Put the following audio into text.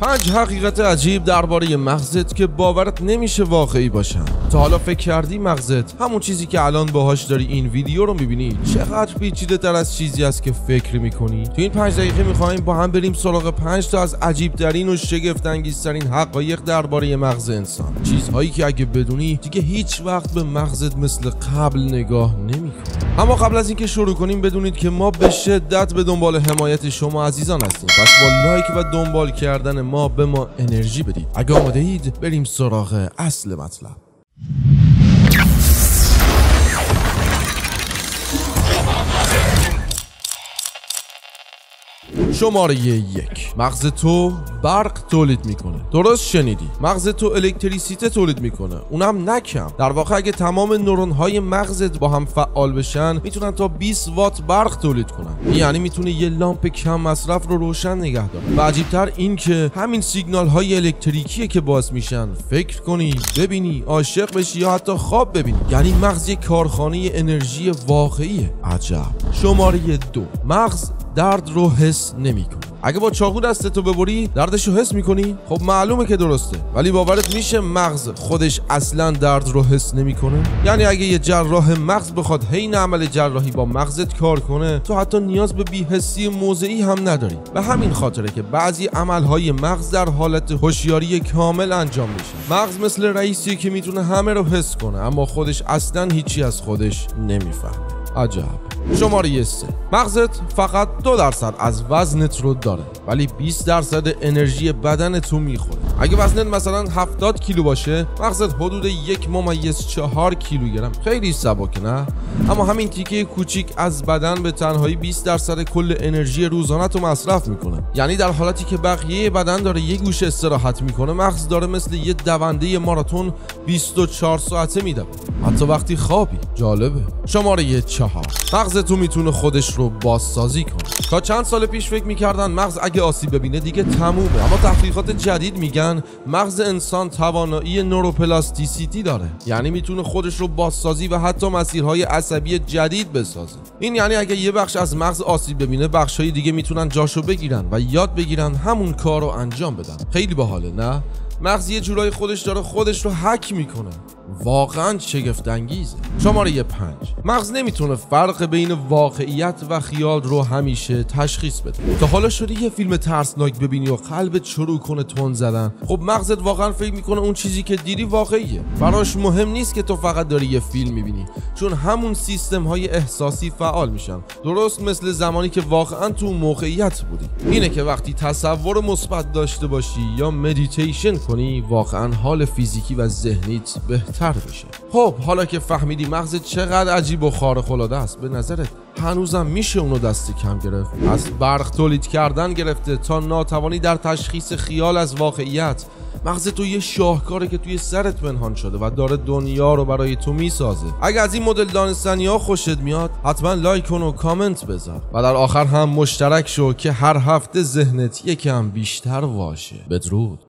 5 حقیقت عجیب درباره مغزت که باورت نمیشه واقعی باشن. تا حالا فکر کردی مغزت همون چیزی که الان باهاش داری این ویدیو رو میبینی چقدر پیچیده تر از چیزی است که فکر میکنی؟ تو این 5 دقیقه میخوایم با هم بریم سراغ 5 تا از عجیب ترین و شگفت انگیزترین حقایق درباره مغز انسان. چیزهایی که اگه بدونی دیگه هیچ وقت به مغزت مثل قبل نگاه نمیکنی. اما قبل از اینکه شروع کنیم بدونید که ما به شدت به دنبال حمایت شما عزیزان هستیم. پس با لایک و دنبال کردن ما به ما انرژی بدید. اگه آماده اید بریم سراغ اصل مطلب. شماره 1. مغز تو برق تولید میکنه. درست شنیدی، مغز تو الکتریسیته تولید میکنه، اونم نه کم. در واقع اگه تمام نورون های مغزت با هم فعال بشن میتونن تا 20 وات برق تولید کنن. یعنی میتونه یه لامپ کم مصرف رو روشن نگه داره. و عجیب‌تر این که همین سیگنال های الکتریکیه که باعث میشن فکر کنی، ببینی، عاشق بشی یا حتی خواب ببینی. یعنی مغز یک کارخانه انرژی واقعیه. عجب. شماره 2. مغز درد رو حس نمیکنه. اگه با چاقو دستتو ببری دردشو حس میکنی؟ خب معلومه که درسته، ولی باورت میشه مغز خودش اصلا درد رو حس نمیکنه؟ یعنی اگه یه جراح مغز بخواد حین عمل جراحی با مغزت کار کنه تو حتی نیاز به بی‌حسی موضعی هم نداری. به همین خاطره که بعضی عملهای مغز در حالت هوشیاری کامل انجام میشه. مغز مثل رئیسیه که میتونه همه رو حس کنه اما خودش اصلا هیچی از خودش نمیفهمه. عجب. شماره 3. مغزت فقط 2% از وزنت رو داره ولی 20% انرژی بدن تو میخوره. اگه وزنت مثلا 70 کیلو باشه مغزت حدود 1.4 کیلوگرم. خیلی سبکه نه؟ اما همین تیکه کوچیک از بدن به تنهایی 20% کل انرژی روزانه تو مصرف میکنه. یعنی در حالتی که بقیه بدن داره یه گوشه استراحت میکنه مغز داره مثل یه دونده ماراتون 24 ساعته میدوه، حتی وقتی خوابی. جالبه. شماره 4. مغز تو میتونه خودش رو بازسازی کنه. تا چند سال پیش فکر میکردن مغز اگه آسیب ببینه دیگه تمومه، اما تحقیقات جدید میگن مغز انسان توانایی نوروپلاستیسیتی داره. یعنی میتونه خودش رو بازسازی و حتی مسیرهای عصبی جدید بسازه. این یعنی اگه یه بخش از مغز آسیب ببینه بخشای دیگه میتونن جاشو بگیرن و یاد بگیرن همون کار رو انجام بدن. خیلی باحاله نه؟ مغز یه جورایی خودش داره خودش رو هک میکنه. واقعا شگفت انگیزه. شماره 5. مغز نمیتونه فرق بین واقعیت و خیال رو همیشه تشخیص بده. تا حالا شده یه فیلم ترسناک ببینی و قلبت شروع کنه تون زدن؟ خب مغزت واقعا فکر میکنه اون چیزی که دیدی واقعیه. براش مهم نیست که تو فقط داری یه فیلم میبینی، چون همون سیستم های احساسی فعال میشن. درست مثل زمانی که واقعا تو موقعیت بودی. اینه که وقتی تصور مثبت داشته باشی یا مدیتیشن کنی واقعا حال فیزیکی و ذهنیت بهتر بشه. خب حالا که فهمیدی مغز چقدر عجیب و خارق العاده است، به نظرت هنوزم میشه اونو دست کم گرفت؟ از برق تولید کردن گرفته تا ناتوانی در تشخیص خیال از واقعیت، مغز تو یه شاهکاره که توی سرت پنهان شده و داره دنیا رو برای تو میسازه. اگه از این مدل دانستنی‌ها خوشت میاد حتما لایک کن و کامنت بذار و در آخر هم مشترک شو که هر هفته ذهنت یکم بیشتر واشه. بدرود.